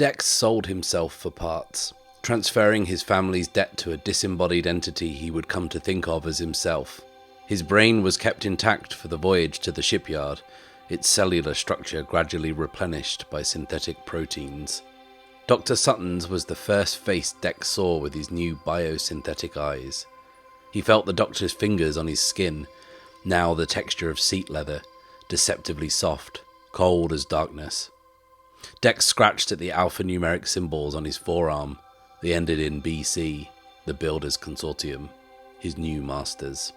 Dex sold himself for parts, transferring his family's debt to a disembodied entity he would come to think of as himself. His brain was kept intact for the voyage to the shipyard, its cellular structure gradually replenished by synthetic proteins. Dr. Sutton's was the first face Dex saw with his new biosynthetic eyes. He felt the doctor's fingers on his skin, now the texture of seat leather, deceptively soft, cold as darkness. Dex scratched at the alphanumeric symbols on his forearm. They ended in BC, the Builders Consortium, his new masters.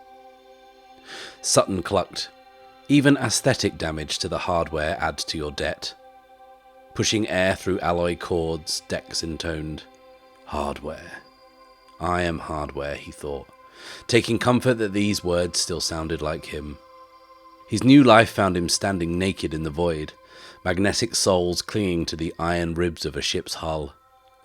Sutton clucked. Even aesthetic damage to the hardware adds to your debt. Pushing air through alloy cords, Dex intoned, "Hardware. I am hardware," he thought, taking comfort that these words still sounded like him. His new life found him standing naked in the void, magnetic soles clinging to the iron ribs of a ship's hull.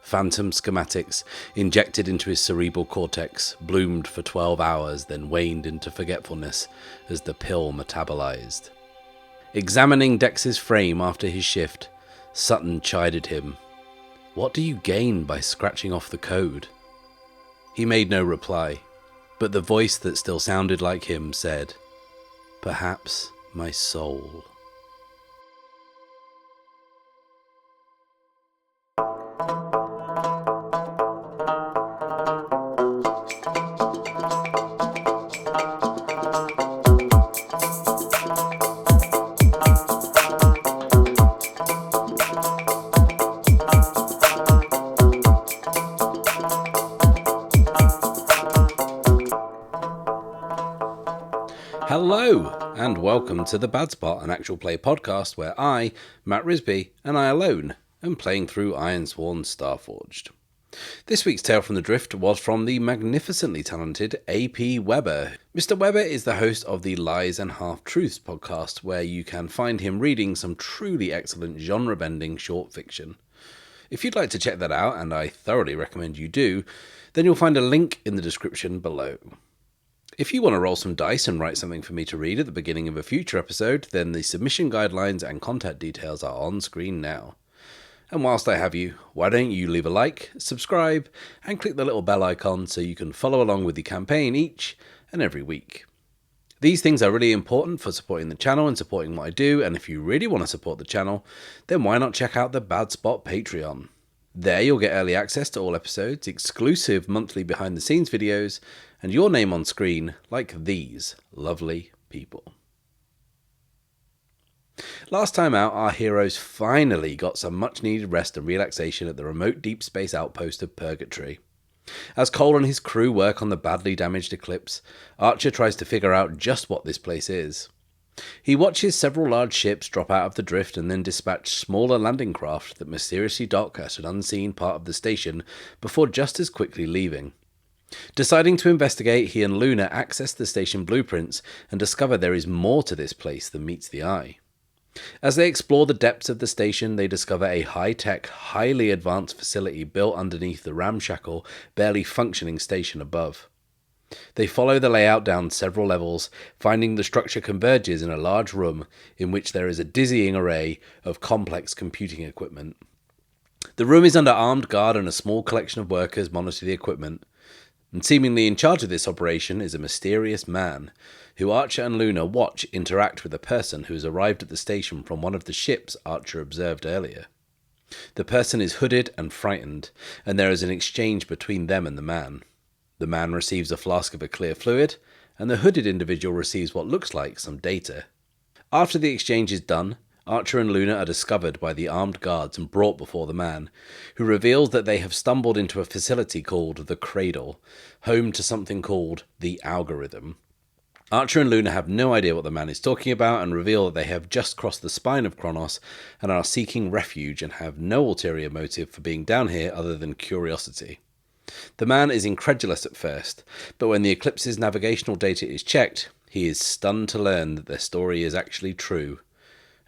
Phantom schematics, injected into his cerebral cortex, bloomed for 12 hours, then waned into forgetfulness as the pill metabolized. Examining Dex's frame after his shift, Sutton chided him. "What do you gain by scratching off the code?" He made no reply, but the voice that still sounded like him said, "Perhaps my soul." Hello, and welcome to The Bad Spot, an actual play podcast where I, Matt Risby, and I alone am playing through Ironsworn Starforged. This week's Tale from the Drift was from the magnificently talented A.P. Weber. Mr. Weber is the host of the Lies and Half-Truths podcast, where you can find him reading some truly excellent genre-bending short fiction. If you'd like to check that out, and I thoroughly recommend you do, then you'll find a link in the description below. If you want to roll some dice and write something for me to read at the beginning of a future episode, then the submission guidelines and contact details are on screen now. And whilst I have you, why don't you leave a like, subscribe, and click the little bell icon so you can follow along with the campaign each and every week. These things are really important for supporting the channel and supporting what I do, and if you really want to support the channel, then why not check out the Bad Spot Patreon? There you'll get early access to all episodes, exclusive monthly behind the scenes videos, and your name on screen like these lovely people. Last time out, our heroes finally got some much needed rest and relaxation at the remote deep space outpost of Purgatory. As Cole and his crew work on the badly damaged Eclipse, Archer tries to figure out just what this place is. He watches several large ships drop out of the drift and then dispatch smaller landing craft that mysteriously dock at an unseen part of the station before just as quickly leaving. Deciding to investigate, he and Luna access the station blueprints and discover there is more to this place than meets the eye. As they explore the depths of the station, they discover a high-tech, highly advanced facility built underneath the ramshackle, barely functioning station above. They follow the layout down several levels, finding the structure converges in a large room in which there is a dizzying array of complex computing equipment. The room is under armed guard and a small collection of workers monitor the equipment. And seemingly in charge of this operation is a mysterious man, who Archer and Luna watch interact with a person who has arrived at the station from one of the ships Archer observed earlier. The person is hooded and frightened, and there is an exchange between them and the man. The man receives a flask of a clear fluid, and the hooded individual receives what looks like some data. After the exchange is done, Archer and Luna are discovered by the armed guards and brought before the man, who reveals that they have stumbled into a facility called the Cradle, home to something called the Algorithm. Archer and Luna have no idea what the man is talking about and reveal that they have just crossed the spine of Kronos and are seeking refuge and have no ulterior motive for being down here other than curiosity. The man is incredulous at first, but when the Eclipse's navigational data is checked, he is stunned to learn that their story is actually true.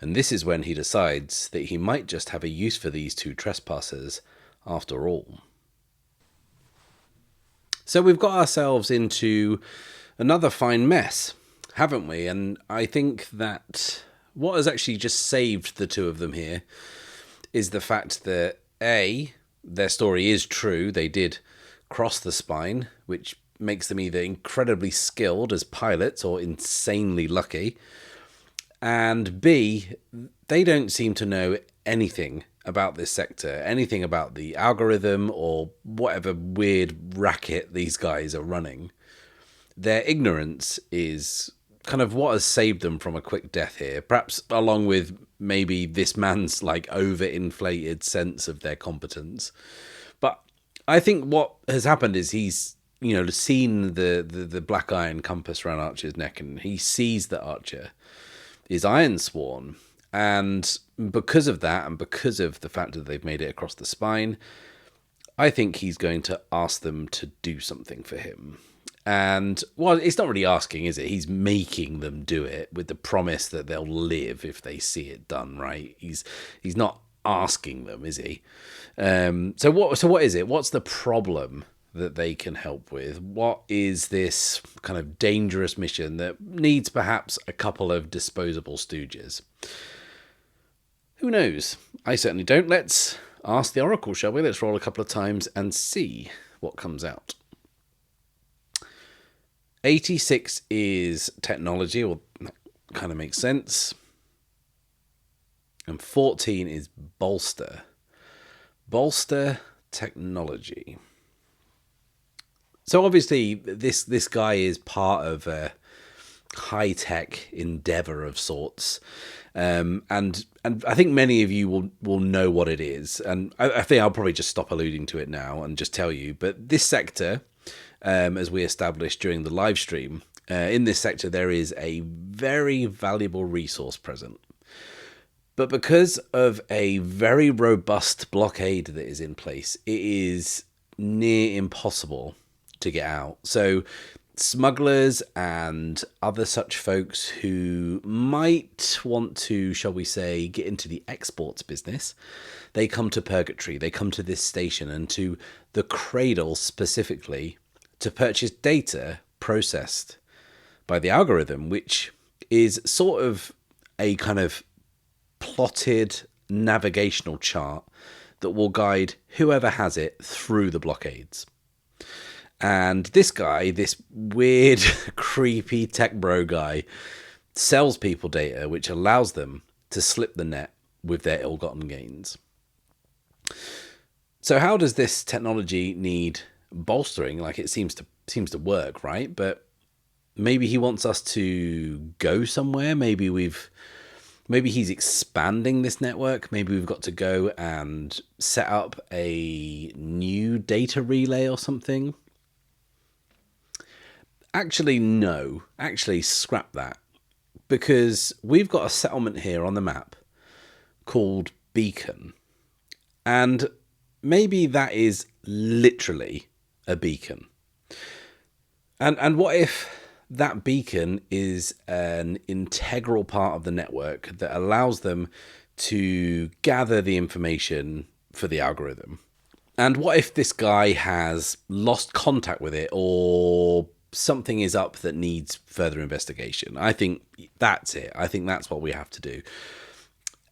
And this is when he decides that he might just have a use for these two trespassers after all. So we've got ourselves into another fine mess, haven't we? And I think that what has actually just saved the two of them here is the fact that their story is true. They did cross the spine, which makes them either incredibly skilled as pilots or insanely lucky. And B, they don't seem to know anything about this sector, anything about the algorithm or whatever weird racket these guys are running. Their ignorance is kind of what has saved them from a quick death here, perhaps along with maybe this man's like overinflated sense of their competence. But I think what has happened is he's, seen the black iron compass around Archer's neck, and he sees that Archer is Ironsworn. And because of that, and because of the fact that they've made it across the spine, I think he's going to ask them to do something for him. And, well, it's not really asking, is it? He's making them do it with the promise that they'll live if they see it done, right? He's not asking them, is he? So what is it? What's the problem that they can help with? What is this kind of dangerous mission that needs perhaps a couple of disposable stooges? Who knows? I certainly don't. Let's ask the Oracle, shall we? Let's roll a couple of times and see what comes out. 86 is technology, well, that kind of makes sense. And 14 is bolster. Bolster technology. So obviously this guy is part of a high-tech endeavor of sorts. And I think many of you will know what it is. And I think I'll probably just stop alluding to it now and just tell you. But this sector, as we established during the live stream, in this sector there is a very valuable resource present. But because of a very robust blockade that is in place, it is near impossible to get out. So smugglers and other such folks who might want to, shall we say, get into the exports business, they come to Purgatory, they come to this station and to the Cradle specifically to purchase data processed by the algorithm, which is sort of a kind of plotted navigational chart that will guide whoever has it through the blockades. And this guy, this weird, creepy tech bro guy, sells people data which allows them to slip the net with their ill-gotten gains. So how does this technology need bolstering? Like, it seems to work, right? But maybe he wants us to go somewhere. Maybe he's expanding this network. Maybe we've got to go and set up a new data relay or something. Actually, no. Actually, scrap that. Because we've got a settlement here on the map called Beacon. And maybe that is literally a beacon. And what if that beacon is an integral part of the network that allows them to gather the information for the algorithm? And what if this guy has lost contact with it, or something is up that needs further investigation? I think that's it. I think that's what we have to do.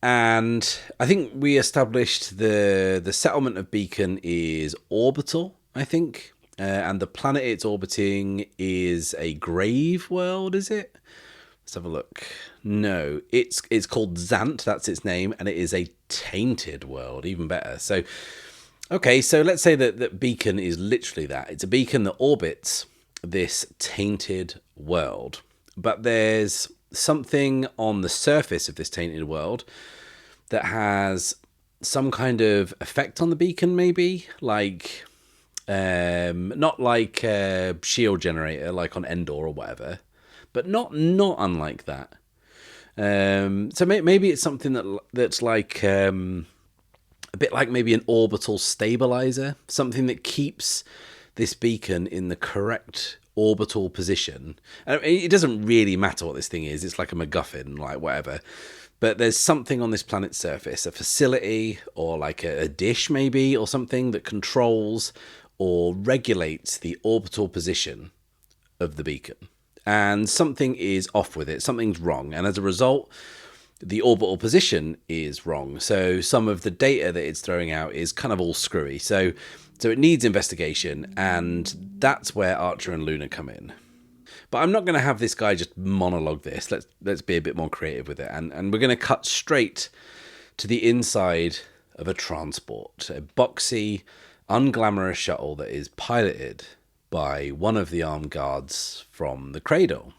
And I think we established the settlement of Beacon is orbital, I think. And the planet it's orbiting is a grave world, is it? Let's have a look. No, it's called Zant, that's its name, and it is a tainted world, even better. So, okay, so let's say that Beacon is literally that. It's a beacon that orbits this tainted world. But there's something on the surface of this tainted world that has some kind of effect on the beacon, maybe? Like, not like a shield generator, like on Endor or whatever, but not unlike that. So maybe it's something that's like a bit like maybe an orbital stabilizer, something that keeps this beacon in the correct orbital position. It doesn't really matter what this thing is. It's like a MacGuffin, like whatever. But there's something on this planet's surface, a facility or like a dish maybe, or something that controls or regulates the orbital position of the beacon. And something is off with it. Something's wrong. And as a result, the orbital position is wrong. So some of the data that it's throwing out is kind of all screwy. So it needs investigation, and that's where Archer and Luna come in. But I'm not going to have this guy just monologue this. Let's be a bit more creative with it, and we're going to cut straight to the inside of a transport, a boxy, unglamorous shuttle that is piloted by one of the armed guards from the Cradle.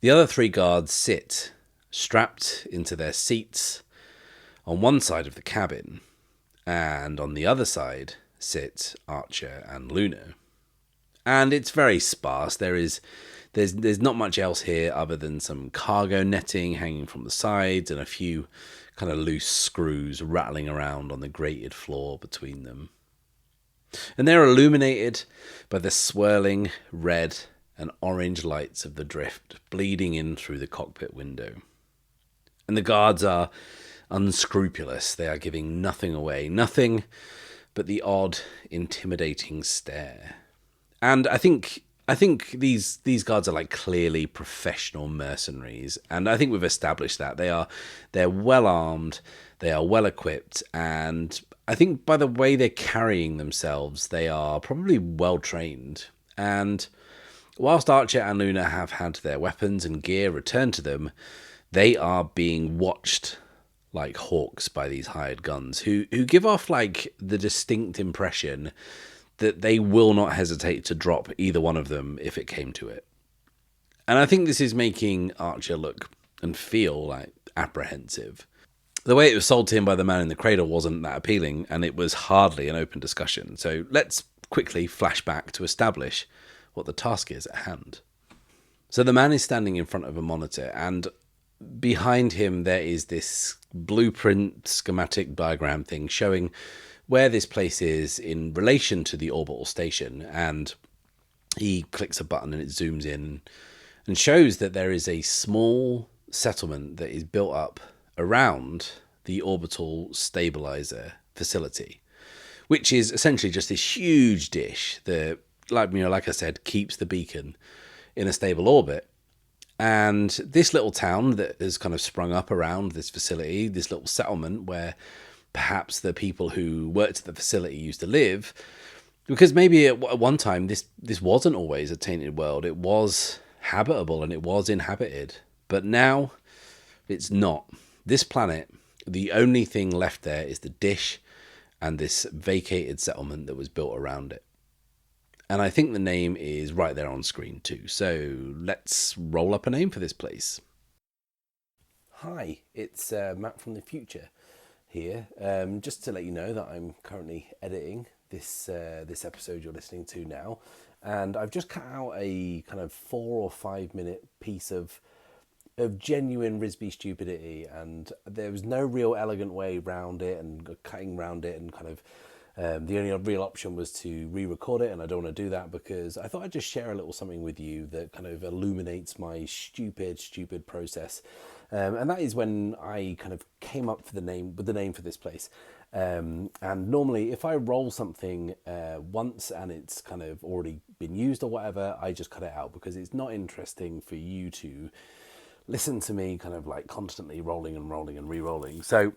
The other 3 guards sit strapped into their seats on one side of the cabin, and on the other side sit Archer and Luna. And it's very sparse. There's not much else here other than some cargo netting hanging from the sides and a few kind of loose screws rattling around on the grated floor between them. And they're illuminated by the swirling red and orange lights of the drift bleeding in through the cockpit window. And the guards are unscrupulous. They are giving nothing away, nothing but the odd, intimidating stare. And I think these guards are like clearly professional mercenaries, and I think we've established that they're well armed, they are well equipped, and I think by the way they're carrying themselves, they are probably well trained. And whilst Archer and Luna have had their weapons and gear returned to them, they are being watched like hawks by these hired guns who give off like the distinct impression that they will not hesitate to drop either one of them if it came to it. And I think this is making Archer look and feel like apprehensive. The way it was sold to him by the man in the cradle wasn't that appealing, and it was hardly an open discussion. So let's quickly flash back to establish what the task is at hand. So the man is standing in front of a monitor, and behind him there is this blueprint schematic diagram thing showing where this place is in relation to the orbital station, and he clicks a button and it zooms in and shows that there is a small settlement that is built up around the orbital stabilizer facility, which is essentially just this huge dish that, like I said, keeps the beacon in a stable orbit. And this little town that has kind of sprung up around this facility, this little settlement where perhaps the people who worked at the facility used to live, because maybe at one time this wasn't always a tainted world. It was habitable and it was inhabited, but now it's not. This planet, the only thing left there is the dish and this vacated settlement that was built around it. And I think the name is right there on screen too. So let's roll up a name for this place. Hi, it's Matt from the future here. Just to let you know that I'm currently editing this episode you're listening to now, and I've just cut out a kind of 4 or 5 minute piece of genuine Risby stupidity, and there was no real elegant way round it and cutting round it, and kind of the only real option was to re-record it, and I don't want to do that because I thought I'd just share a little something with you that kind of illuminates my stupid process. And that is when I kind of came up with the name for this place. And normally if I roll something once and it's kind of already been used or whatever, I just cut it out because it's not interesting for you to listen to me kind of like constantly rolling and re-rolling. So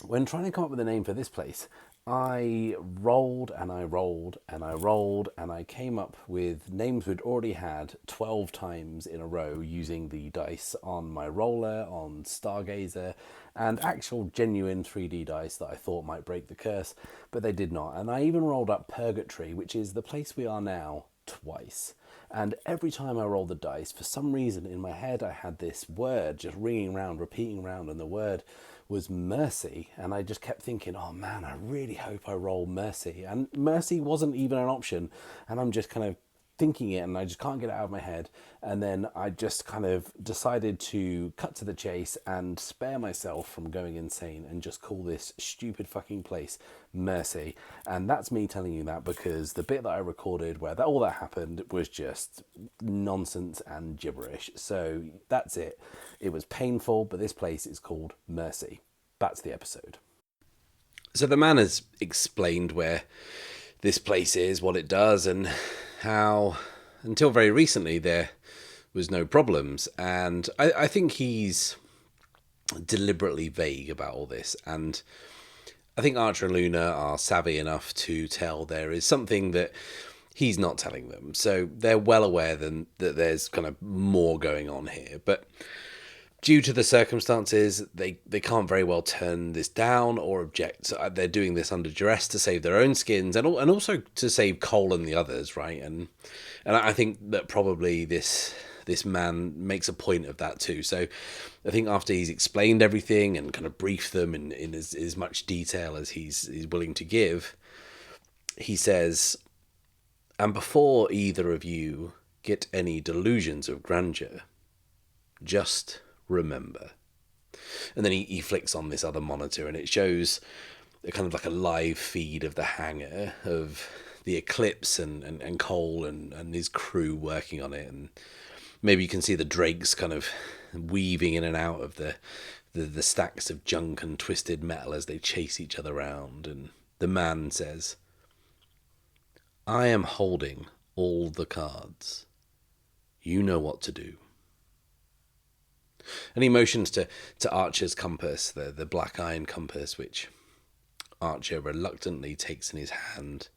when trying to come up with a name for this place, I rolled and I rolled and I rolled, and I came up with names we'd already had 12 times in a row using the dice on my roller, on Stargazer, and actual genuine 3D dice that I thought might break the curse, but they did not. And I even rolled up Purgatory, which is the place we are now, twice. And every time I rolled the dice, for some reason in my head I had this word just ringing around, repeating around, and the word was mercy. And I just kept thinking, oh man, I really hope I roll mercy. And mercy wasn't even an option, and I'm just kind of thinking it and I just can't get it out of my head. And then I just kind of decided to cut to the chase and spare myself from going insane and just call this stupid fucking place Mercy. And that's me telling you that because the bit that I recorded where all that happened was just nonsense and gibberish. So that's it. It was painful, but this place is called Mercy. That's the episode. So the man has explained where this place is, what it does, and how until very recently there was no problems. And I think he's deliberately vague about all this. And I think Archer and Luna are savvy enough to tell there is something that he's not telling them. So they're well aware that there's kind of more going on here. But due to the circumstances, they can't very well turn this down or object. So they're doing this under duress to save their own skins and also to save Cole and the others, right? And I think that probably this man makes a point of that too. So I think after he's explained everything and kind of briefed them in as much detail as he's willing to give, he says, "And before either of you get any delusions of grandeur, just remember." And then he flicks on this other monitor and it shows a kind of like a live feed of the hangar of the Eclipse and Cole and his crew working on it. And maybe you can see the Drakes kind of weaving in and out of the stacks of junk and twisted metal as they chase each other around. And the man says, "I am holding all the cards. You know what to do." And he motions to Archer's compass, the black iron compass, which Archer reluctantly takes in his hand,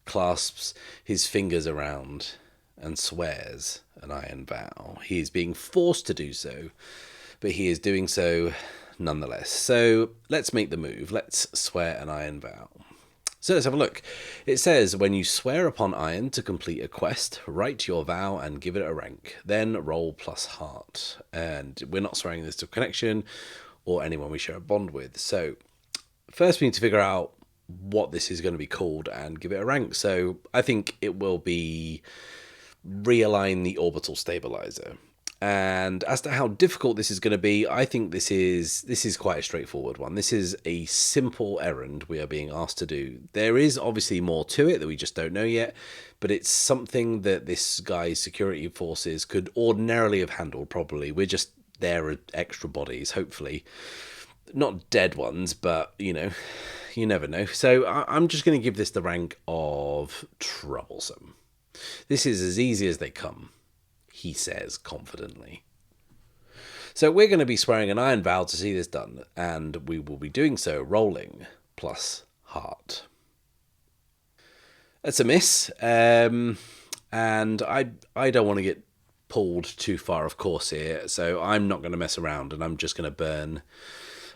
clasps his fingers around, and swears an iron vow. He is being forced to do so, but he is doing so nonetheless. So let's make the move. Let's swear an iron vow. So let's have a look. It says, when you swear upon iron to complete a quest, write your vow and give it a rank. Then roll plus heart. And we're not swearing this to connection or anyone we share a bond with. So first we need to figure out what this is going to be called and give it a rank. So I think it will be realign the orbital stabilizer. And as to how difficult this is going to be, I think this is quite a straightforward one. This is a simple errand we are being asked to do. There is obviously more to it that we just don't know yet, but it's something that this guy's security forces could ordinarily have handled probably. We're just there as extra bodies, hopefully. Not dead ones, but, you never know. So I'm just going to give this the rank of troublesome. This is as easy as they come, he says confidently. So we're going to be swearing an iron vow to see this done, and we will be doing so rolling plus heart. That's a miss, and I don't want to get pulled too far off course here, so I'm not going to mess around, and I'm just going to burn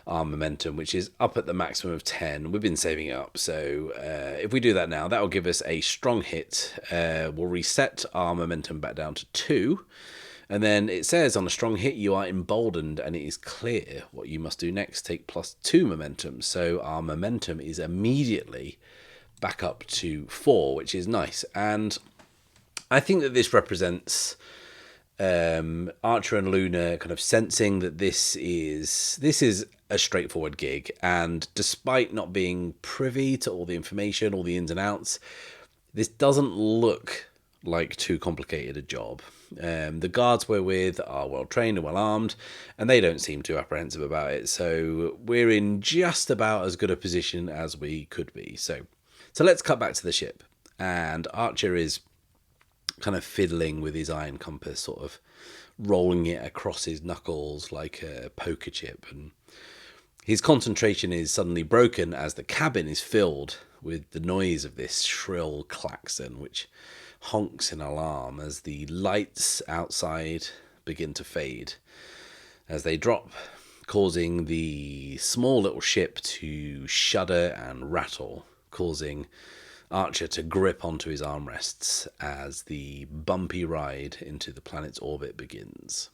our momentum, which is up at the maximum of 10. We've been saving it up, so if we do that now, that will give us a strong hit. We'll reset our momentum back down to 2, and then it says on a strong hit you are emboldened and it is clear what you must do next. Take plus 2 momentum, so our momentum is immediately back up to 4, which is nice. And I think that this represents Archer and Luna kind of sensing that this is a straightforward gig, and despite not being privy to all the information, all the ins and outs, this doesn't look like too complicated a job. The guards we're with are well trained and well armed, and they don't seem too apprehensive about it, so we're in just about as good a position as we could be. So let's cut back to the ship, and Archer is kind of fiddling with his iron compass, sort of rolling it across his knuckles like a poker chip, and his concentration is suddenly broken as the cabin is filled with the noise of this shrill klaxon, which honks in alarm as the lights outside begin to fade as they drop, causing the small little ship to shudder and rattle, causing Archer to grip onto his armrests as the bumpy ride into the planet's orbit begins.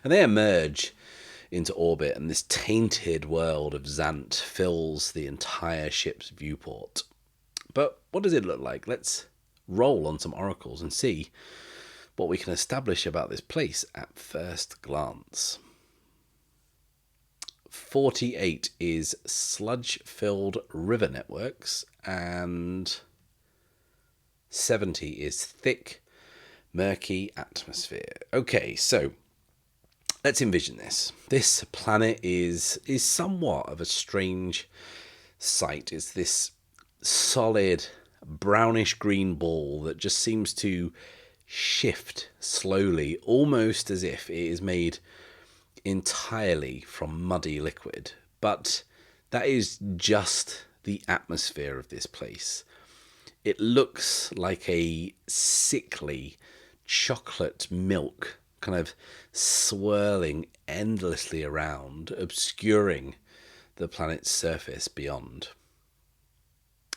And they emerge into orbit, and this tainted world of Zant fills the entire ship's viewport. But what does it look like? Let's roll on some oracles and see what we can establish about this place at first glance. 48 is sludge-filled river networks, and 70 is thick, murky atmosphere. Okay, so let's envision this. This planet is somewhat of a strange sight. It's this solid brownish-green ball that just seems to shift slowly, almost as if it is made entirely from muddy liquid, but that is just the atmosphere of this place. It looks like a sickly chocolate milk kind of swirling endlessly around, obscuring the planet's surface beyond.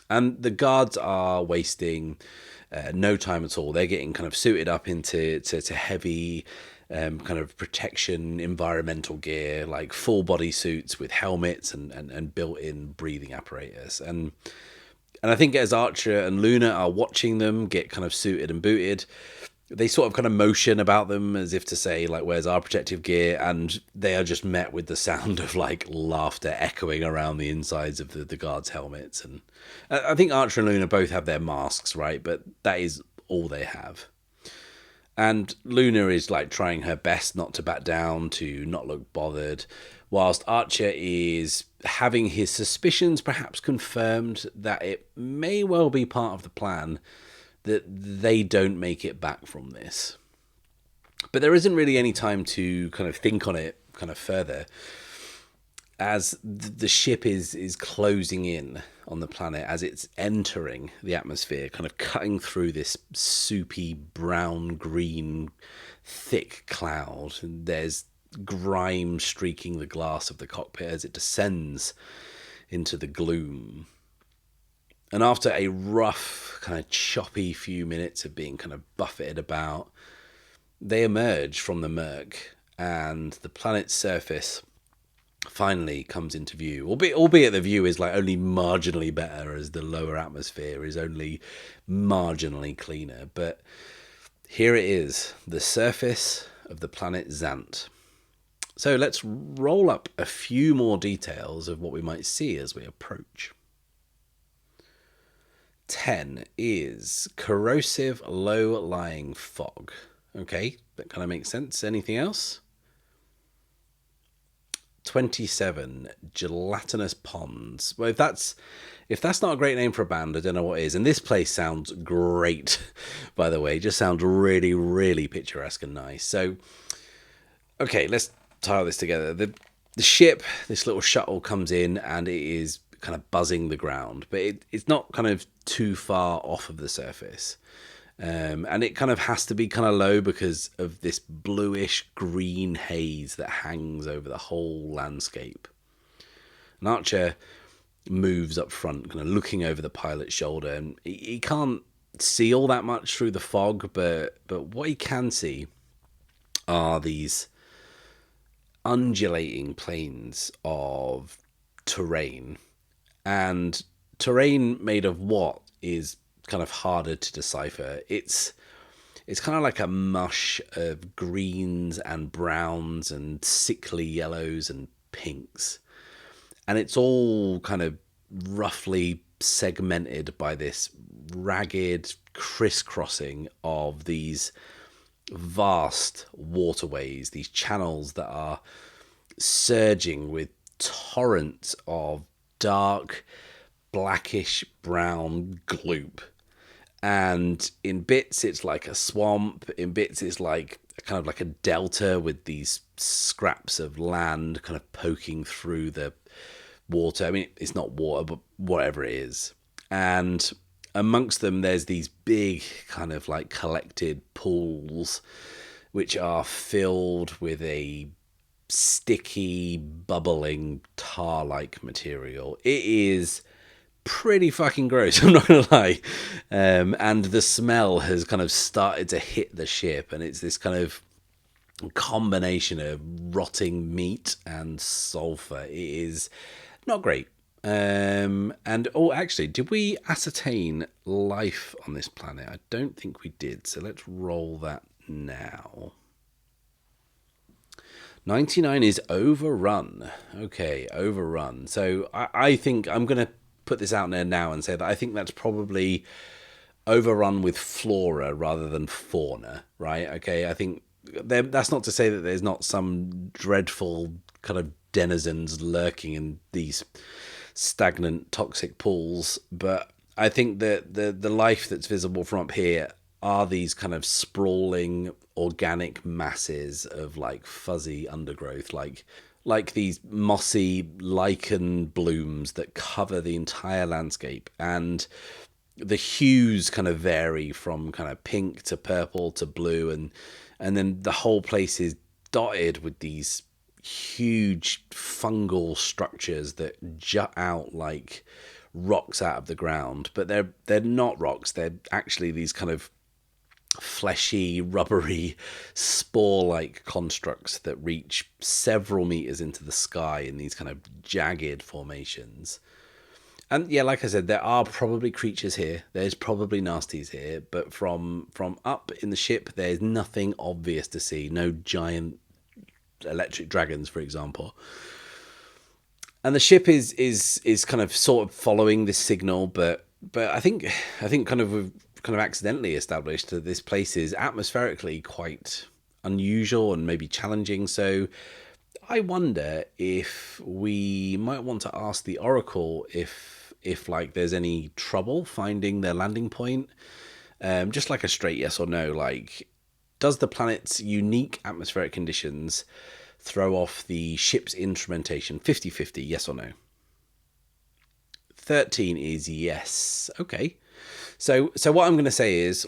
And the guards are wasting no time at all. They're getting kind of suited up into heavy kind of protection environmental gear, like full body suits with helmets and built-in breathing apparatus. And I think as Archer and Luna are watching them get kind of suited and booted, they sort of kind of motion about them as if to say, like, where's our protective gear? And they are just met with the sound of, like, laughter echoing around the insides of the guards' helmets. And I think Archer and Luna both have their masks, right? But that is all they have. And Luna is, like, trying her best not to back down, to not look bothered, whilst Archer is having his suspicions perhaps confirmed that it may well be part of the plan that they don't make it back from this. But there isn't really any time to kind of think on it kind of further, as the ship is closing in on the planet, as it's entering the atmosphere, kind of cutting through this soupy brown green thick cloud. And there's grime streaking the glass of the cockpit as it descends into the gloom. And after a rough, kind of choppy few minutes of being kind of buffeted about, they emerge from the murk, and the planet's surface finally comes into view. Albeit the view is like only marginally better, as the lower atmosphere is only marginally cleaner. But here it is, the surface of the planet Zant. So let's roll up a few more details of what we might see as we approach. 10 is corrosive low-lying fog. Okay, that kind of makes sense. Anything else? 27, gelatinous ponds. Well, if that's not a great name for a band, I don't know what is. And this place sounds great, by the way. It just sounds really, really picturesque and nice. So, okay, let's tie all this together. The ship, this little shuttle comes in, and it is kind of buzzing the ground, but it's not kind of too far off of the surface. And it kind of has to be kind of low because of this bluish green haze that hangs over the whole landscape. And Archer moves up front, kind of looking over the pilot's shoulder, and he can't see all that much through the fog, but what he can see are these undulating plains of terrain. And terrain made of what is kind of harder to decipher. It's kind of like a mush of greens and browns and sickly yellows and pinks. And it's all kind of roughly segmented by this ragged crisscrossing of these vast waterways, these channels that are surging with torrents of dark, blackish brown gloop. And in bits it's like a swamp, in bits it's like kind of like a delta with these scraps of land kind of poking through the water. I mean, it's not water, but whatever it is. And amongst them there's these big kind of like collected pools which are filled with a sticky, bubbling, tar-like material. It is pretty fucking gross, I'm not gonna lie. And the smell has kind of started to hit the ship, and it's this kind of combination of rotting meat and sulfur. It is not great. And actually, did we ascertain life on this planet? I don't think we did, so let's roll that now. 99 is overrun. Okay, overrun. So I think I'm going to put this out there now and say that I think that's probably overrun with flora rather than fauna, right? Okay, I think that's not to say that there's not some dreadful kind of denizens lurking in these stagnant, toxic pools, but I think that the life that's visible from up here are these kind of sprawling organic masses of like fuzzy undergrowth, like these mossy lichen blooms that cover the entire landscape, and the hues kind of vary from kind of pink to purple to blue, and then the whole place is dotted with these huge fungal structures that jut out like rocks out of the ground, but they're not rocks. They're actually these kind of fleshy, rubbery, spore-like constructs that reach several meters into the sky in these kind of jagged formations. And yeah, like I said, there are probably creatures here. There's probably nasties here, but from up in the ship, there's nothing obvious to see. No giant electric dragons, for example. And the ship is kind of sort of following this signal, but I think kind of we've kind of accidentally established that this place is atmospherically quite unusual and maybe challenging. So I wonder if we might want to ask the Oracle if like there's any trouble finding their landing point. Just like a straight yes or no, like does the planet's unique atmospheric conditions throw off the ship's instrumentation? 50-50, yes or no? 13 is yes. Okay. So what I'm going to say is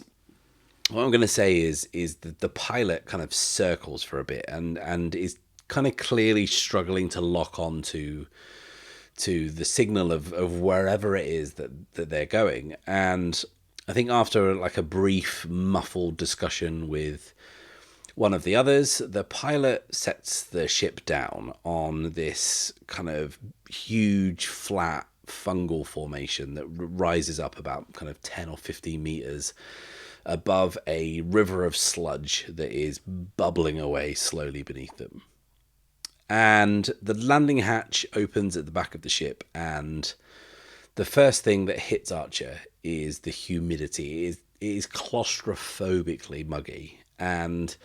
that the pilot kind of circles for a bit and is kind of clearly struggling to lock on to the signal of wherever it is that they're going. And I think after like a brief muffled discussion with one of the others, the pilot sets the ship down on this kind of huge flat fungal formation that rises up about kind of 10 or 15 meters above a river of sludge that is bubbling away slowly beneath them. And the landing hatch opens at the back of the ship, and the first thing that hits Archer is the humidity. It is claustrophobically muggy, and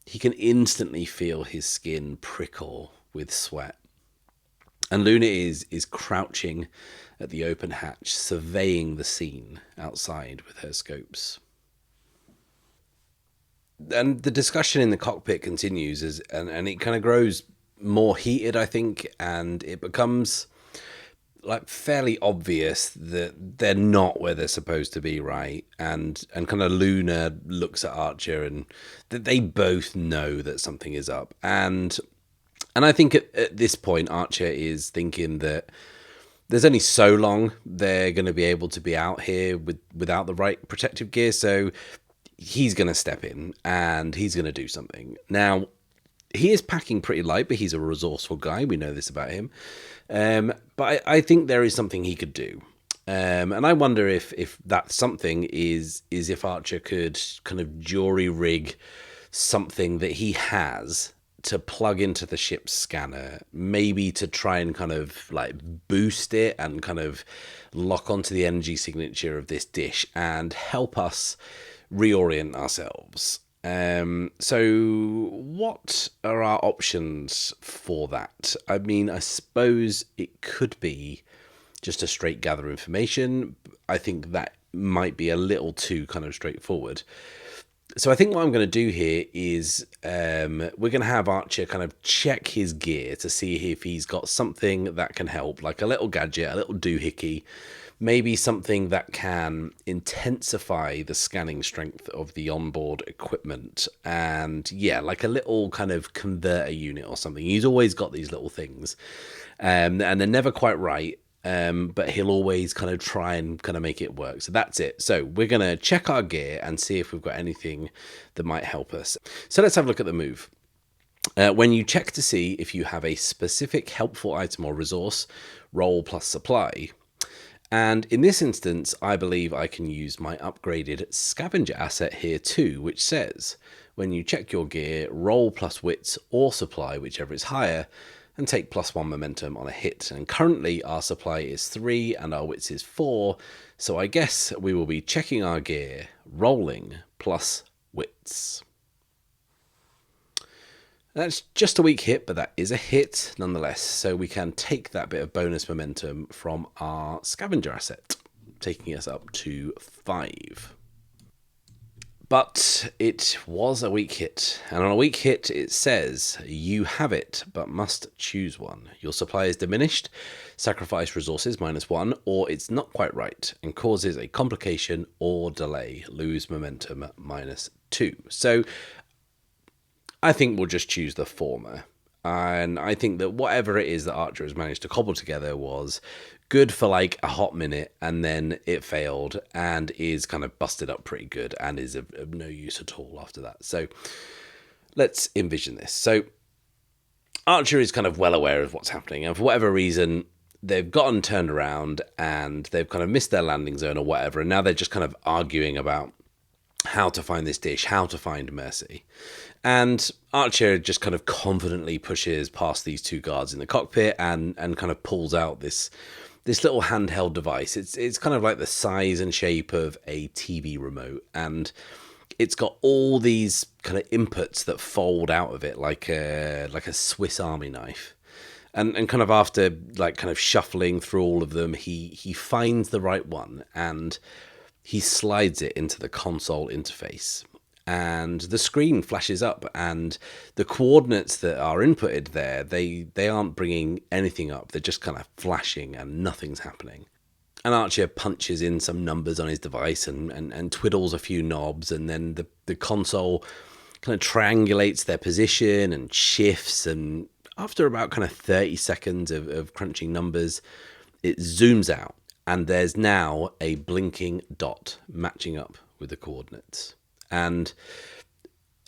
he can instantly feel his skin prickle with sweat. And Luna is crouching at the open hatch, surveying the scene outside with her scopes. And the discussion in the cockpit continues, and it kind of grows more heated, I think, and it becomes like fairly obvious that they're not where they're supposed to be, right? And kind of Luna looks at Archer, and that they both know that something is up. And I think at this point, Archer is thinking that there's only so long they're going to be able to be out here without the right protective gear. So he's going to step in and he's going to do something. Now, he is packing pretty light, but he's a resourceful guy. We know this about him. But I think there is something he could do. And I wonder if that something is if Archer could kind of jury rig something that he has to plug into the ship's scanner, maybe to try and kind of like boost it and kind of lock onto the energy signature of this dish and help us reorient ourselves. So what are our options for that? I mean, I suppose it could be just a straight gather information. I think that might be a little too kind of straightforward. So I think what I'm going to do here is we're going to have Archer kind of check his gear to see if he's got something that can help, like a little gadget, a little doohickey, maybe something that can intensify the scanning strength of the onboard equipment. And yeah, like a little kind of converter unit or something. He's always got these little things, and they're never quite right. But he'll always kind of try and kind of make it work. So that's it. So we're going to check our gear and see if we've got anything that might help us. So let's have a look at the move. When you check to see if you have a specific helpful item or resource, roll plus supply. And in this instance, I believe I can use my upgraded scavenger asset here too, which says, when you check your gear, roll plus wits or supply, whichever is higher, and take +1 momentum on a hit. And currently our supply is 3 and our wits is 4, so I guess we will be checking our gear, rolling plus wits. That's just a weak hit, but that is a hit nonetheless, so we can take that bit of bonus momentum from our scavenger asset, taking us up to 5. But it was a weak hit, and on a weak hit it says, you have it, but must choose one. Your supply is diminished, sacrifice resources -1, or it's not quite right and causes a complication or delay, lose momentum -2. So I think we'll just choose the former. And I think that whatever it is that Archer has managed to cobble together was good for like a hot minute, and then it failed and is kind of busted up pretty good and is of no use at all after that. So let's envision this. So Archer is kind of well aware of what's happening, and for whatever reason, they've gotten turned around and they've kind of missed their landing zone or whatever, and now they're just kind of arguing about how to find this dish, how to find Mercy. And Archer just kind of confidently pushes past these two guards in the cockpit and kind of pulls out this little handheld device. It's kind of like the size and shape of a TV remote, and it's got all these kind of inputs that fold out of it like a Swiss Army knife. And kind of after like kind of shuffling through all of them, he finds the right one and he slides it into the console interface. And the screen flashes up, and the coordinates that are inputted there, they aren't bringing anything up. They're just kind of flashing and nothing's happening. And Archer punches in some numbers on his device and twiddles a few knobs, and then the console kind of triangulates their position and shifts, and after about kind of 30 seconds of crunching numbers, it zooms out, and there's now a blinking dot matching up with the coordinates. And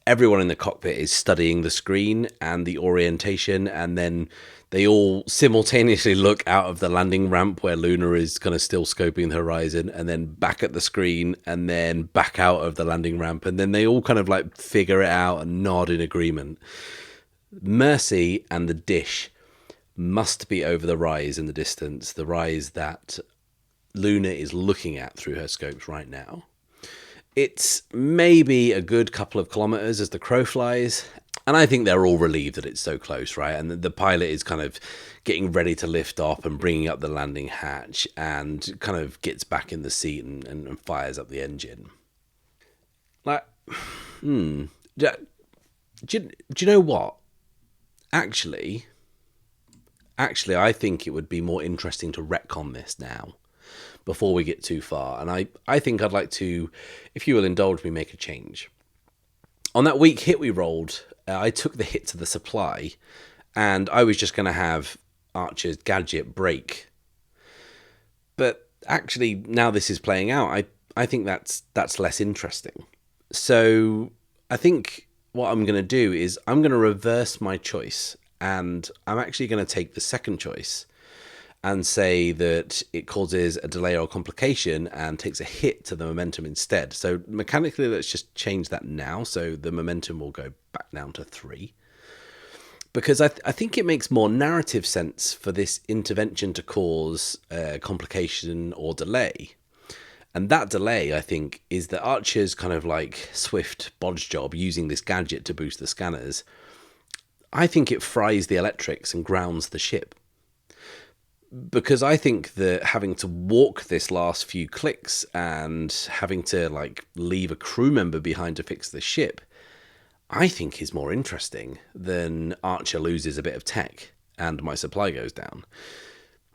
everyone in the cockpit is studying the screen and the orientation, and then they all simultaneously look out of the landing ramp where Luna is kind of still scoping the horizon, and then back at the screen, and then back out of the landing ramp, and then they all kind of like figure it out and nod in agreement. Mercy and the dish must be over the rise in the distance, the rise that Luna is looking at through her scopes right now. It's maybe a good couple of kilometers as the crow flies, and I think they're all relieved that it's so close, right? And the pilot is kind of getting ready to lift off and bringing up the landing hatch and kind of gets back in the seat and fires up the engine. Like, do you know what? Actually, I think it would be more interesting to retcon this now, before we get too far. And I think I'd like to, if you will indulge me, make a change. On that weak hit we rolled, I took the hit to the supply, and I was just going to have Archer's gadget break. But actually, now this is playing out, I think that's less interesting. So I think what I'm going to do is I'm going to reverse my choice, and I'm actually going to take the second choice and say that it causes a delay or complication and takes a hit to the momentum instead. So mechanically, let's just change that now. So the momentum will go back down to 3. Because I think it makes more narrative sense for this intervention to cause complication or delay. And that delay, I think, is that Archer's kind of like swift bodge job using this gadget to boost the scanners. I think it fries the electrics and grounds the ship. Because I think that having to walk this last few clicks and having to like leave a crew member behind to fix the ship, I think is more interesting than Archer loses a bit of tech and my supply goes down.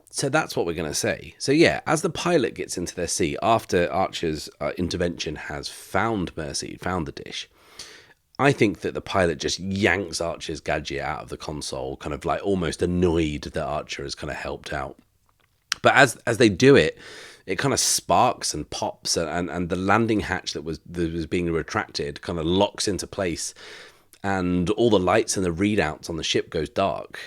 So that's what we're going to say. So yeah, as the pilot gets into their seat after Archer's intervention has found Mercy, found the dish, I think that the pilot just yanks Archer's gadget out of the console, kind of like almost annoyed that Archer has kind of helped out. But as they do it, it kind of sparks and pops, and the landing hatch that was being retracted kind of locks into place, and all the lights and the readouts on the ship goes dark.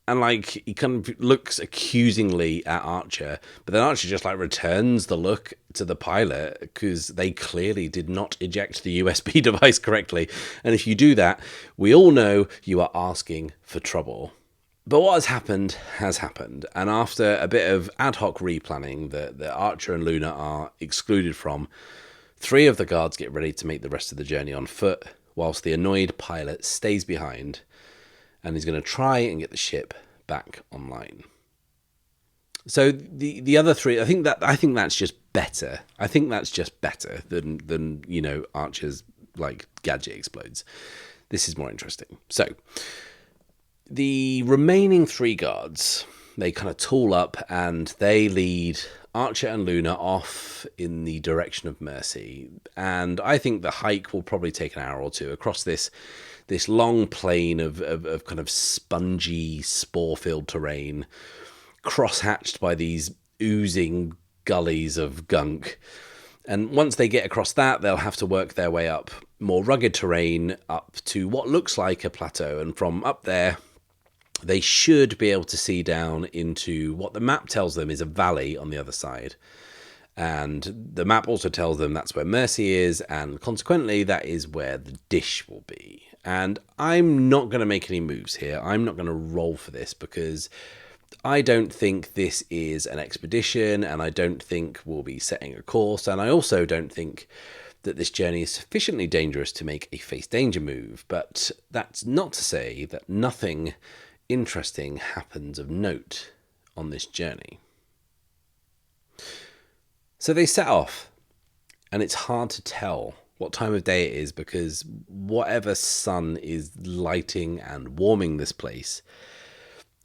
And like he kind of looks accusingly at Archer, but then Archer just like returns the look to the pilot because they clearly did not eject the USB device correctly. And if you do that, we all know you are asking for trouble. But what has happened, and after a bit of ad hoc replanning that Archer and Luna are excluded from, 3 of the guards get ready to make the rest of the journey on foot, whilst the annoyed pilot stays behind and he's going to try and get the ship back online. So the other 3, I think that's just better. I think that's just better than you know, Archer's like gadget explodes. This is more interesting. So the remaining 3 guards, they kind of tool up and they lead Archer and Luna off in the direction of Mercy. And I think the hike will probably take an hour or two across this long plain of kind of spongy, spore-filled terrain, cross-hatched by these oozing gullies of gunk. And once they get across that, they'll have to work their way up more rugged terrain up to what looks like a plateau. And from up there, they should be able to see down into what the map tells them is a valley on the other side. And the map also tells them that's where Mercy is, and consequently, that is where the dish will be. And I'm not going to make any moves here. I'm not going to roll for this because I don't think this is an expedition, and I don't think we'll be setting a course, and I also don't think that this journey is sufficiently dangerous to make a face danger move. But that's not to say that nothing interesting happens of note on this journey. So they set off, and it's hard to tell what time of day it is because whatever sun is lighting and warming this place,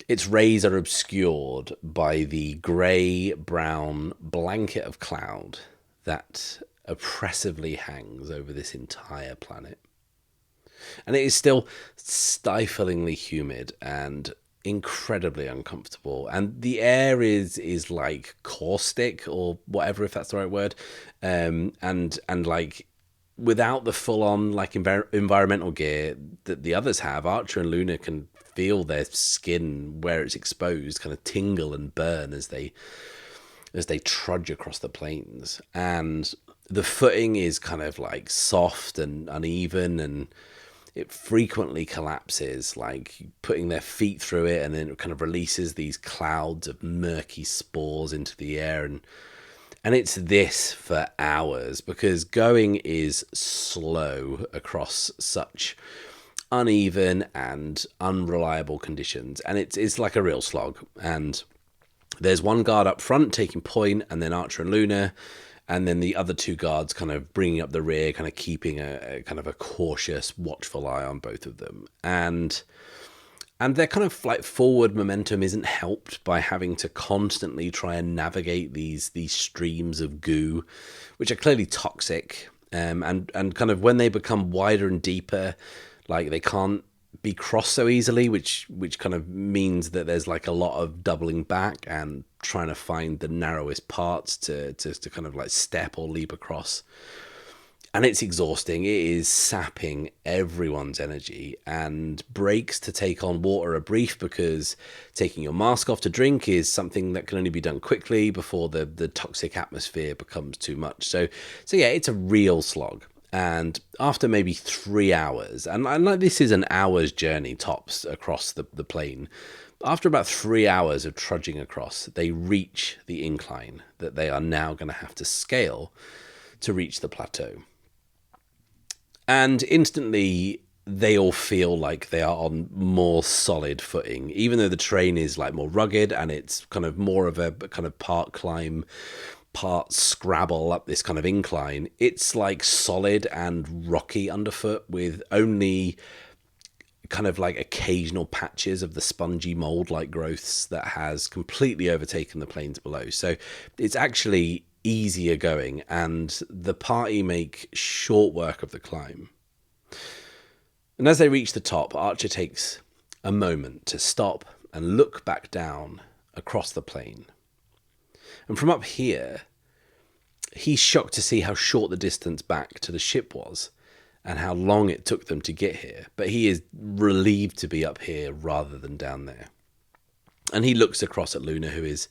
its rays are obscured by the grey-brown blanket of cloud that oppressively hangs over this entire planet. And it is still stiflingly humid and incredibly uncomfortable. And the air is like caustic or whatever, if that's the right word. And like without the full-on like environmental gear that the others have, Archer and Luna can feel their skin where it's exposed kind of tingle and burn as they trudge across the plains. And the footing is kind of like soft and uneven, and it frequently collapses, like putting their feet through it, and then it kind of releases these clouds of murky spores into the air. And it's this for hours because going is slow across such uneven and unreliable conditions. And it's like a real slog. And there's one guard up front taking point, and then Archer and Luna, and then the other 2 guards kind of bringing up the rear, kind of keeping a kind of a cautious, watchful eye on both of them. And their kind of like forward momentum isn't helped by having to constantly try and navigate these streams of goo, which are clearly toxic. And kind of when they become wider and deeper, like they can't be crossed so easily, which kind of means that there's like a lot of doubling back and trying to find the narrowest parts to kind of like step or leap across. And it's exhausting. It is sapping everyone's energy, and breaks to take on water are brief because taking your mask off to drink is something that can only be done quickly before the toxic atmosphere becomes too much. So yeah, it's a real slog. And after maybe 3 hours, and like this is an hour's journey tops across the plain, after about 3 hours of trudging across, they reach the incline that they are now going to have to scale to reach the plateau. And instantly, they all feel like they are on more solid footing, even though the terrain is like more rugged and it's kind of more of a kind of part climb, part scrabble up this kind of incline. It's like solid and rocky underfoot with only kind of like occasional patches of the spongy mold-like growths that has completely overtaken the plains below. So it's actually easier going, and the party make short work of the climb. And as they reach the top, Archer takes a moment to stop and look back down across the plain. And from up here, he's shocked to see how short the distance back to the ship was and how long it took them to get here. But he is relieved to be up here rather than down there. And he looks across at Luna, who is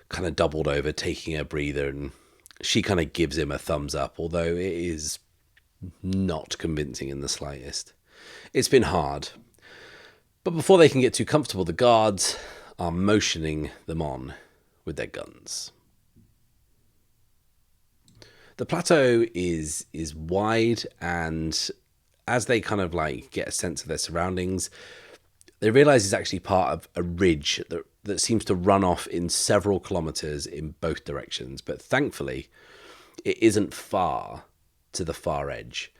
kind of doubled over, taking a breather, and she kind of gives him a thumbs up, although it is not convincing in the slightest. It's been hard. But before they can get too comfortable, the guards are motioning them on with their guns. The plateau is wide, and as they kind of like get a sense of their surroundings, They realise it's actually part of a ridge that seems to run off in several kilometres in both directions. But thankfully, it isn't far to the far edge,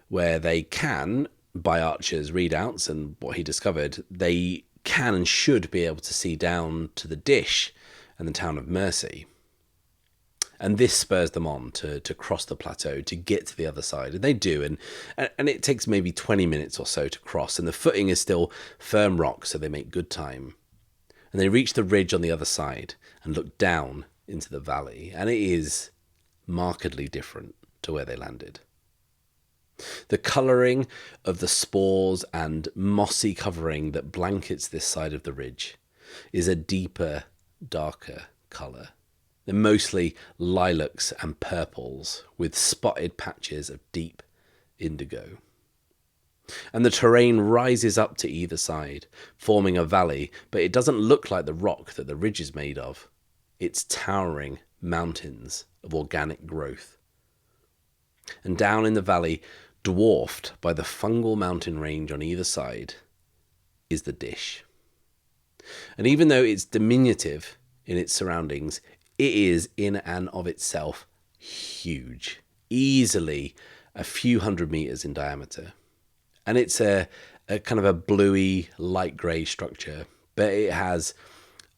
where they can, by Archer's readouts and what he discovered, they can and should be able to see down to the Dish and the town of Mercy. And this spurs them on to cross the plateau, to get to the other side. And they do, and it takes maybe 20 minutes or so to cross, and the footing is still firm rock, so they make good time. And they reach the ridge on the other side and look down into the valley, and it is markedly different to where they landed. The colouring of the spores and mossy covering that blankets this side of the ridge is a deeper, darker colour. They're mostly lilacs and purples with spotted patches of deep indigo. And the terrain rises up to either side, forming a valley, but it doesn't look like the rock that the ridge is made of. It's towering mountains of organic growth. And down in the valley, dwarfed by the fungal mountain range on either side, is the Dish. And even though it's diminutive in its surroundings, it is in and of itself huge, easily a few hundred meters in diameter. And it's a kind of a bluey, light grey structure, but it has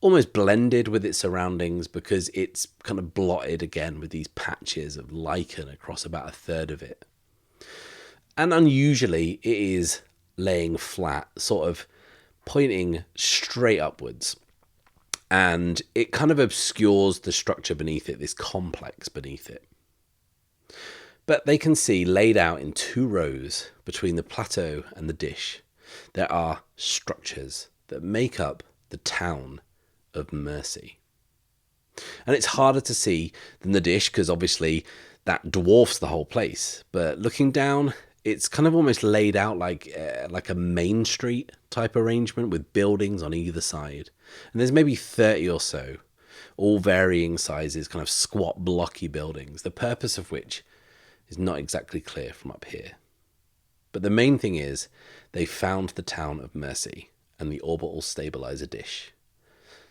almost blended with its surroundings because it's kind of blotted again with these patches of lichen across about a third of it. And unusually, it is laying flat, sort of pointing straight upwards. And it kind of obscures the structure beneath it, this complex beneath it. But they can see, laid out in 2 rows between the plateau and the Dish, there are structures that make up the town of Mercy. And it's harder to see than the Dish because obviously that dwarfs the whole place. But looking down, it's kind of almost laid out like a main street type arrangement with buildings on either side. And there's maybe 30 or so, all varying sizes, kind of squat, blocky buildings, the purpose of which is not exactly clear from up here. But the main thing is they found the town of Mercy and the orbital stabilizer Dish.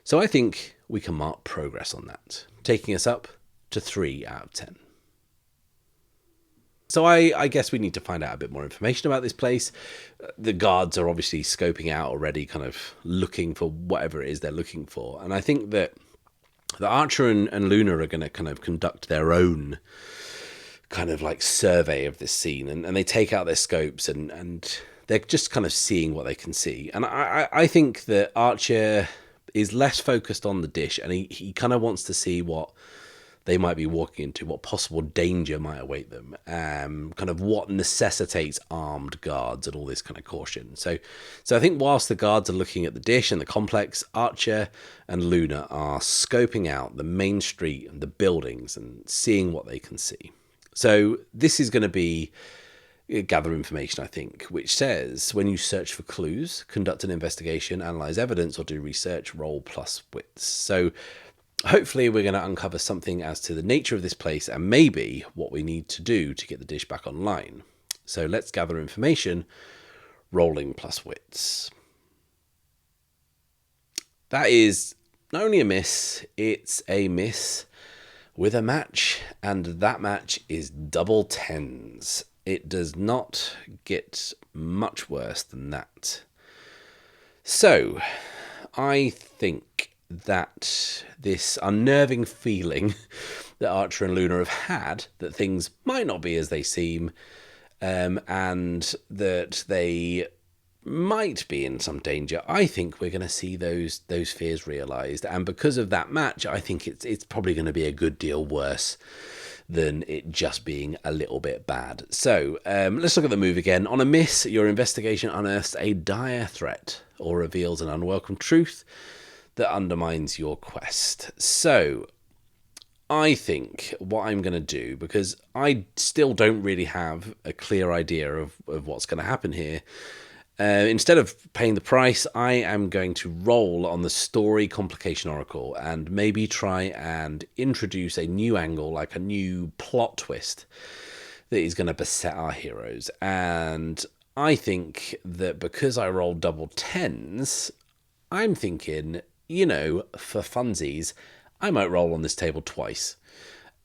So I think we can mark progress on that, taking us up to 3 out of 10. So I guess we need to find out a bit more information about this place. The guards are obviously scoping out already, kind of looking for whatever it is they're looking for. And I think that the Archer and Luna are going to kind of conduct their own kind of like survey of this scene. And they take out their scopes and they're just kind of seeing what they can see. And I think that Archer is less focused on the Dish, and he kind of wants to see what they might be walking into, what possible danger might await them, kind of what necessitates armed guards and all this kind of caution. So I think whilst the guards are looking at the Dish and the complex, Archer and Luna are scoping out the main street and the buildings and seeing what they can see. So this is going to be gather information, I think, which says when you search for clues, conduct an investigation, analyze evidence, or do research, roll plus wits. So hopefully we're going to uncover something as to the nature of this place and maybe what we need to do to get the Dish back online. So let's gather information, rolling plus wits. That is not only a miss, it's a miss with a match, and that match is double tens. It does not get much worse than that. So I think that this unnerving feeling that Archer and Luna have had, that things might not be as they seem, and that they might be in some danger, I think we're going to see those fears realised. And because of that match, I think it's probably going to be a good deal worse than it just being a little bit bad. So let's look at the move again. On a miss, your investigation unearths a dire threat or reveals an unwelcome truth that undermines your quest. So I think what I'm going to do, because I still don't really have a clear idea of what's going to happen here, instead of paying the price, I am going to roll on the story complication oracle and maybe try and introduce a new angle, like a new plot twist that is going to beset our heroes. And I think that because I rolled double tens, I'm thinking, for funsies, I might roll on this table twice.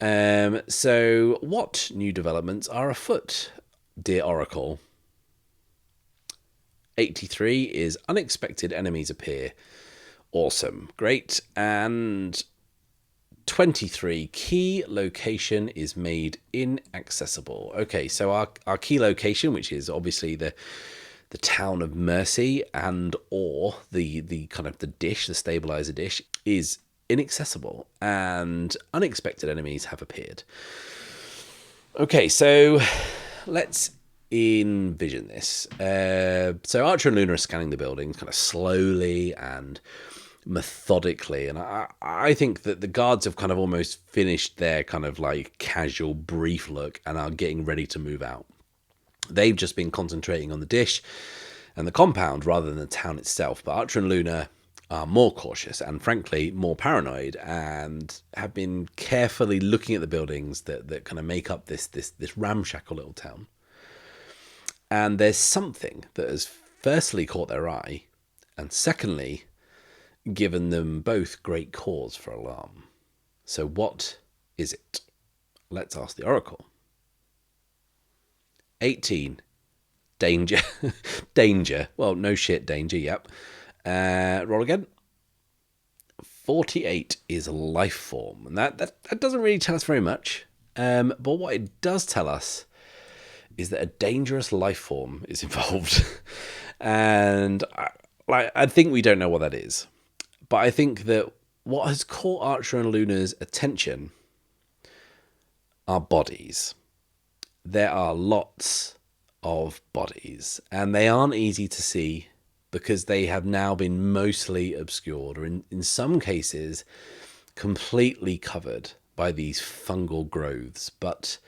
So what new developments are afoot, dear Oracle? 83 is unexpected enemies appear. Awesome. Great. And 23, key location is made inaccessible. Okay, so our key location, which is obviously the town of Mercy or the kind of the dish, the stabilizer dish, is inaccessible and unexpected enemies have appeared. Okay, so let's envision this. So Archer and Luna are scanning the buildings kind of slowly and methodically, and I think that the guards have kind of almost finished their kind of like casual brief look and are getting ready to move out. They've just been concentrating on the dish and the compound rather than the town itself, but Archer and Luna are more cautious and frankly more paranoid and have been carefully looking at the buildings that kind of make up this ramshackle little town. And there's something that has firstly caught their eye and secondly given them both great cause for alarm. So what is it? Let's ask the Oracle. 18. Danger. Danger. Well, no shit, danger, yep. Roll again. 48 is life form. And that doesn't really tell us very much. But what it does tell us is that a dangerous life form is involved. And I think we don't know what that is. But I think that what has caught Archer and Luna's attention are bodies. There are lots of bodies, and they aren't easy to see because they have now been mostly obscured, or in some cases, completely covered by these fungal growths. But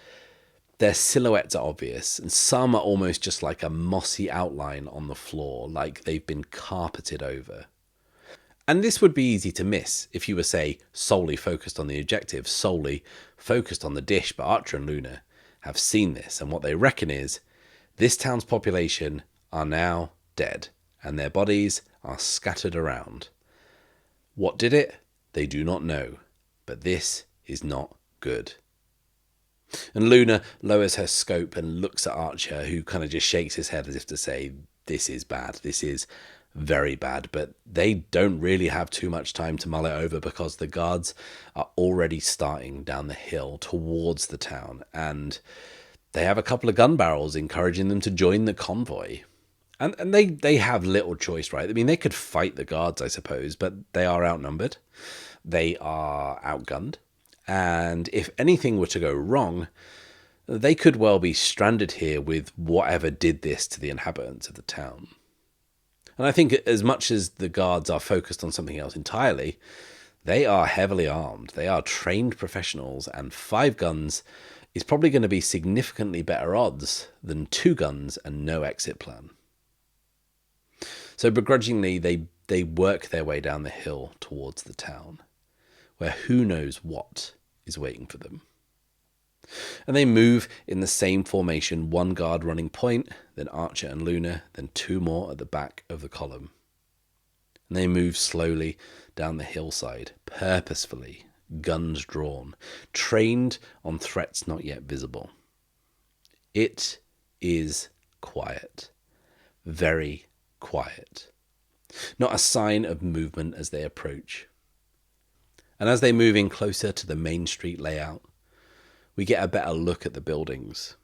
their silhouettes are obvious, and some are almost just like a mossy outline on the floor, like they've been carpeted over. And this would be easy to miss if you were, say, solely focused on the objective, solely focused on the dish, but Archer and Luna have seen this, and what they reckon is this town's population are now dead, and their bodies are scattered around. What did it? They do not know, but this is not good. And Luna lowers her scope and looks at Archer, who kind of just shakes his head as if to say, this is bad, this is very bad. But they don't really have too much time to mull it over because the guards are already starting down the hill towards the town, and they have a couple of gun barrels encouraging them to join the convoy. And they have little choice, right? I mean, they could fight the guards, I suppose, but they are outnumbered. They are outgunned. And if anything were to go wrong, they could well be stranded here with whatever did this to the inhabitants of the town. And I think as much as the guards are focused on something else entirely, they are heavily armed. They are trained professionals, and 5 guns is probably going to be significantly better odds than 2 guns and no exit plan. So begrudgingly, they work their way down the hill towards the town, where who knows what is waiting for them. And they move in the same formation, 1 guard running point, then Archer and Luna, then 2 more at the back of the column. And they move slowly down the hillside, purposefully, guns drawn, trained on threats not yet visible. It is quiet, very quiet. Not a sign of movement as they approach. And as they move in closer to the main street layout, we get a better look at the buildings.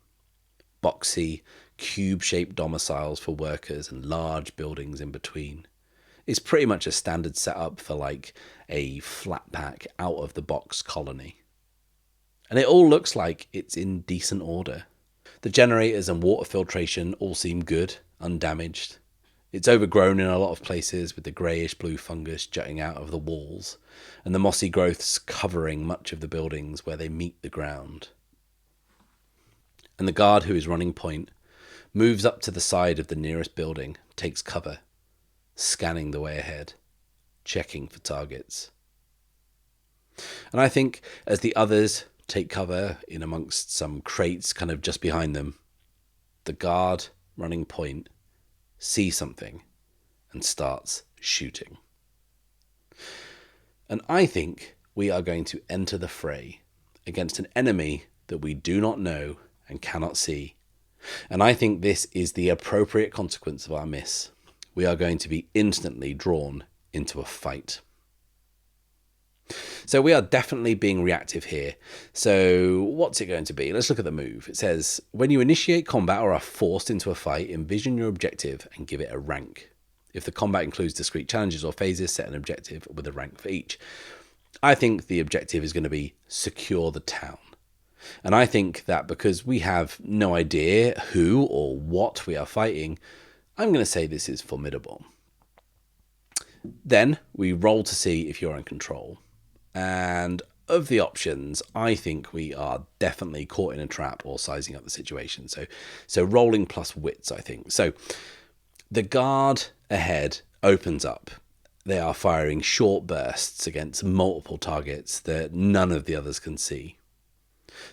Boxy, cube-shaped domiciles for workers and large buildings in between. It's pretty much a standard setup for like a flat pack out-of-the-box colony. And it all looks like it's in decent order. The generators and water filtration all seem good, undamaged. It's overgrown in a lot of places with the greyish-blue fungus jutting out of the walls and the mossy growths covering much of the buildings where they meet the ground. And the guard who is running point moves up to the side of the nearest building, takes cover, scanning the way ahead, checking for targets. And I think as the others take cover in amongst some crates kind of just behind them, the guard running point, sees something and starts shooting. And I think we are going to enter the fray against an enemy that we do not know and cannot see. And I think this is the appropriate consequence of our miss. We are going to be instantly drawn into a fight. So we are definitely being reactive here. So what's it going to be? Let's look at the move. It says, when you initiate combat or are forced into a fight, envision your objective and give it a rank. If the combat includes discrete challenges or phases, set an objective with a rank for each. I think the objective is going to be secure the town. And I think that because we have no idea who or what we are fighting, I'm going to say this is formidable. Then we roll to see if you're in control. And of the options, I think we are definitely caught in a trap or sizing up the situation. So rolling plus wits, I think. So the guard ahead opens up. They are firing short bursts against multiple targets that none of the others can see.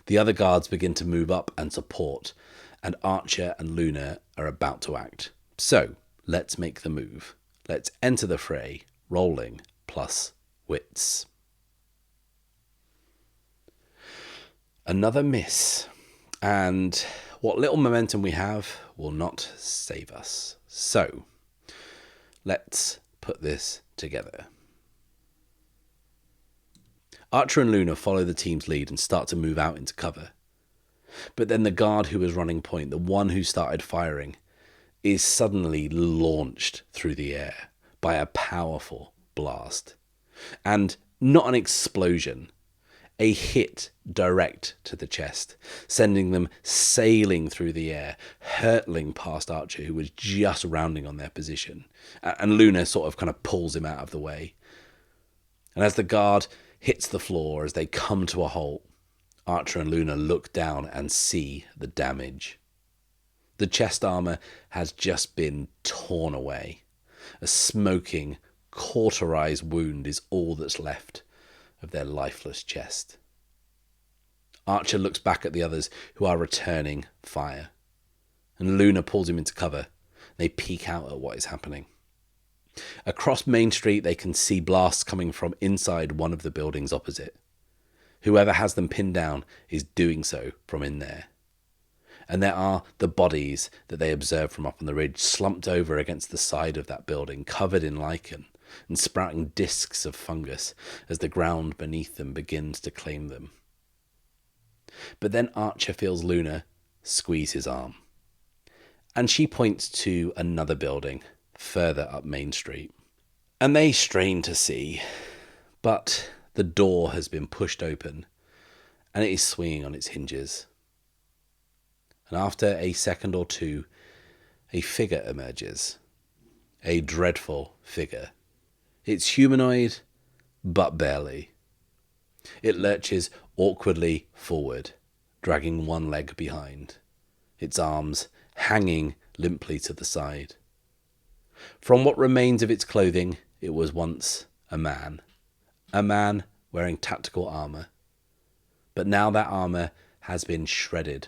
The other guards begin to move up and support, and Archer and Luna are about to act. So let's make the move. Let's enter the fray, rolling plus wits. Another miss, and what little momentum we have will not save us. So let's put this together. Archer and Luna follow the team's lead and start to move out into cover. But then the guard who was running point, the one who started firing, is suddenly launched through the air by a powerful blast. And not an explosion, a hit direct to the chest, sending them sailing through the air, hurtling past Archer, who was just rounding on their position. And Luna sort of kind of pulls him out of the way. And as the guard hits the floor, as they come to a halt, Archer and Luna look down and see the damage. The chest armor has just been torn away. A smoking, cauterized wound is all that's left of their lifeless chest. Archer looks back at the others who are returning fire, and Luna pulls him into cover. They peek out at what is happening. Across Main Street, they can see blasts coming from inside one of the buildings opposite. Whoever has them pinned down is doing so from in there. And there are the bodies that they observe from up on the ridge, slumped over against the side of that building, covered in lichen and sprouting discs of fungus as the ground beneath them begins to claim them. But then Archer feels Luna squeeze his arm, and she points to another building further up Main Street. And they strain to see, but the door has been pushed open and it is swinging on its hinges. And after a second or two, a figure emerges. A dreadful figure. It's humanoid, but barely. It lurches awkwardly forward, dragging one leg behind, its arms hanging limply to the side. From what remains of its clothing, it was once a man wearing tactical armor. But now that armor has been shredded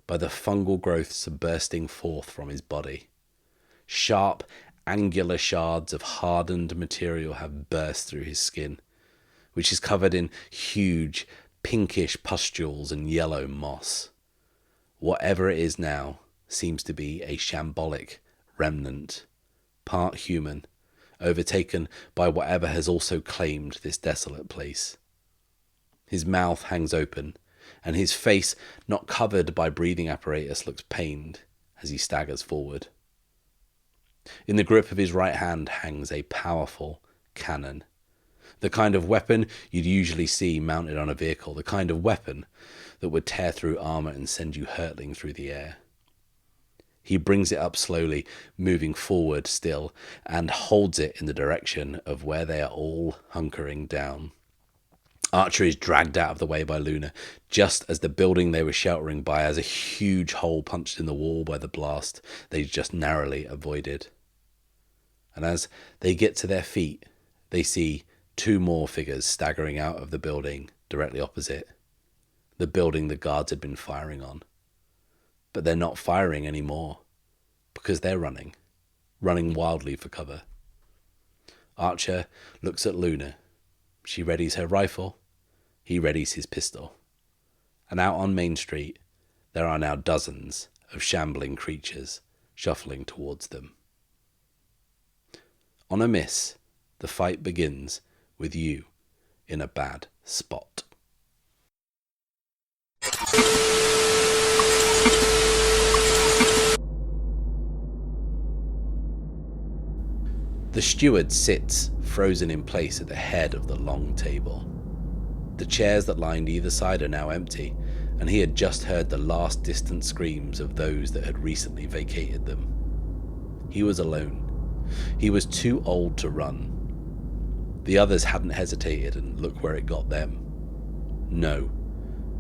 by the fungal growths bursting forth from his body. Sharp, angular shards of hardened material have burst through his skin, which is covered in huge, pinkish pustules and yellow moss. Whatever it is now seems to be a shambolic remnant, part human, overtaken by whatever has also claimed this desolate place. His mouth hangs open, and his face, not covered by breathing apparatus, looks pained as he staggers forward. In the grip of his right hand hangs a powerful cannon, the kind of weapon you'd usually see mounted on a vehicle, the kind of weapon that would tear through armor and send you hurtling through the air. He brings it up slowly, moving forward still, and holds it in the direction of where they are all hunkering down. Archer is dragged out of the way by Luna, just as the building they were sheltering by has a huge hole punched in the wall by the blast they just narrowly avoided. And as they get to their feet, they see two more figures staggering out of the building directly opposite, the building the guards had been firing on. But they're not firing anymore. because they're running wildly for cover. Archer looks at Luna. She readies her rifle. He readies his pistol. And out on Main Street, there are now dozens of shambling creatures shuffling towards them. On a miss, the fight begins with you in a bad spot. The steward sits frozen in place at the head of the long table. The chairs that lined either side are now empty, and he had just heard the last distant screams of those that had recently vacated them. He was alone. He was too old to run. The others hadn't hesitated, and look where it got them. No,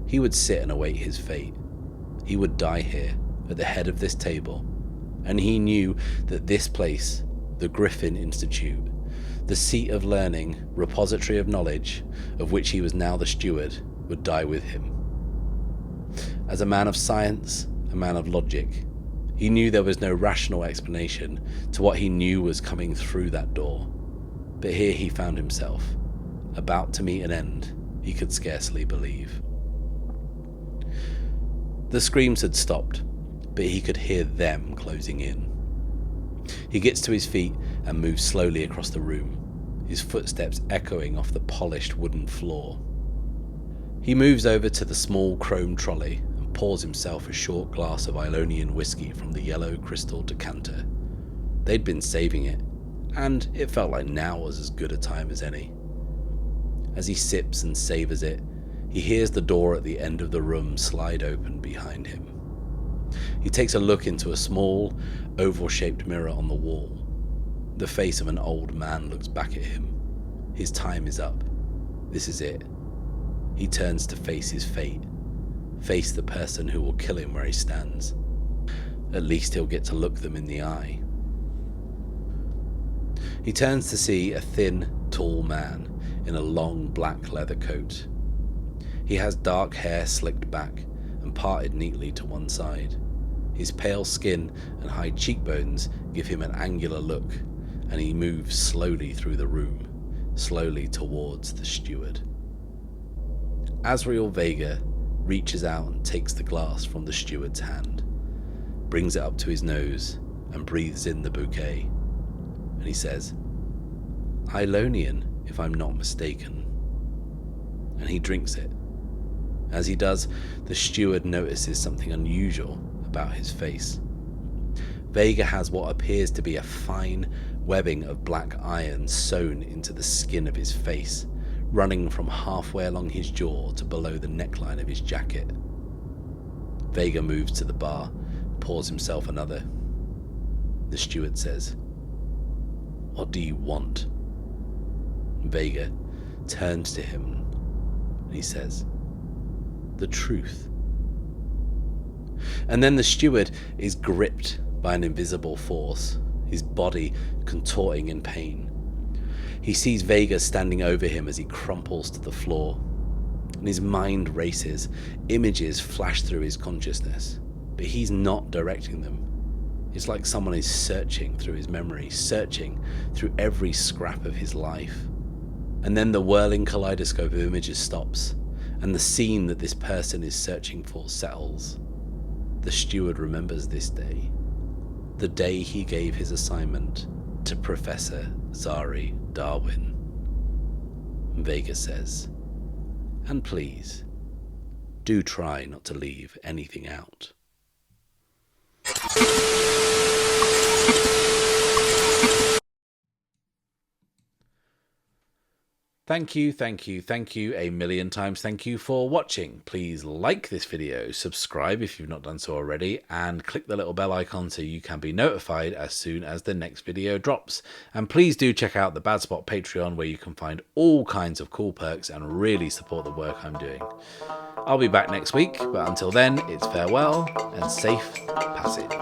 he would sit and await his fate. He would die here, at the head of this table, and he knew that this place, the Griffin Institute, the seat of learning, repository of knowledge, of which he was now the steward, would die with him. As a man of science, a man of logic, he knew there was no rational explanation to what he knew was coming through that door. But here he found himself, about to meet an end he could scarcely believe. The screams had stopped, but he could hear them closing in. He gets to his feet and moves slowly across the room, his footsteps echoing off the polished wooden floor. He moves over to the small chrome trolley and pours himself a short glass of Ilonian whiskey from the yellow crystal decanter. They'd been saving it, and it felt like now was as good a time as any. As he sips and savours it, he hears the door at the end of the room slide open behind him. He takes a look into a small, oval-shaped mirror on the wall. The face of an old man looks back at him. His time is up. This is it. He turns to face his fate. Face the person who will kill him where he stands. At least he'll get to look them in the eye. He turns to see a thin, tall man in a long black leather coat. He has dark hair slicked back and parted neatly to one side. His pale skin and high cheekbones give him an angular look, and he moves slowly through the room, slowly towards the steward. Azrael Vega reaches out and takes the glass from the steward's hand, brings it up to his nose, and breathes in the bouquet. And he says, "Ilonian, if I'm not mistaken." And he drinks it. As he does, the steward notices something unusual about his face. Vega has what appears to be a fine webbing of black iron sewn into the skin of his face, running from halfway along his jaw to below the neckline of his jacket. Vega moves to the bar, pours himself another. The steward says, "What do you want?" Vega turns to him. He says, "The truth." And then the steward is gripped by an invisible force, his body contorting in pain. He sees Vega standing over him as he crumples to the floor, and his mind races. Images flash through his consciousness, but he's not directing them. It's like someone is searching through his memory, searching through every scrap of his life. And then the whirling kaleidoscope of images stops, and the scene that this person is searching for settles. The steward remembers this day, the day he gave his assignment to Professor Zari Darwin. Vega says, "And please, do try not to leave anything out." Thank you a million times. Thank you for watching. Please like this video, subscribe if you've not done so already, and click the little bell icon so you can be notified as soon as the next video drops. And please do check out the Bad Spot Patreon, where you can find all kinds of cool perks and really support the work I'm doing. I'll be back next week, but until then, it's farewell and safe passage.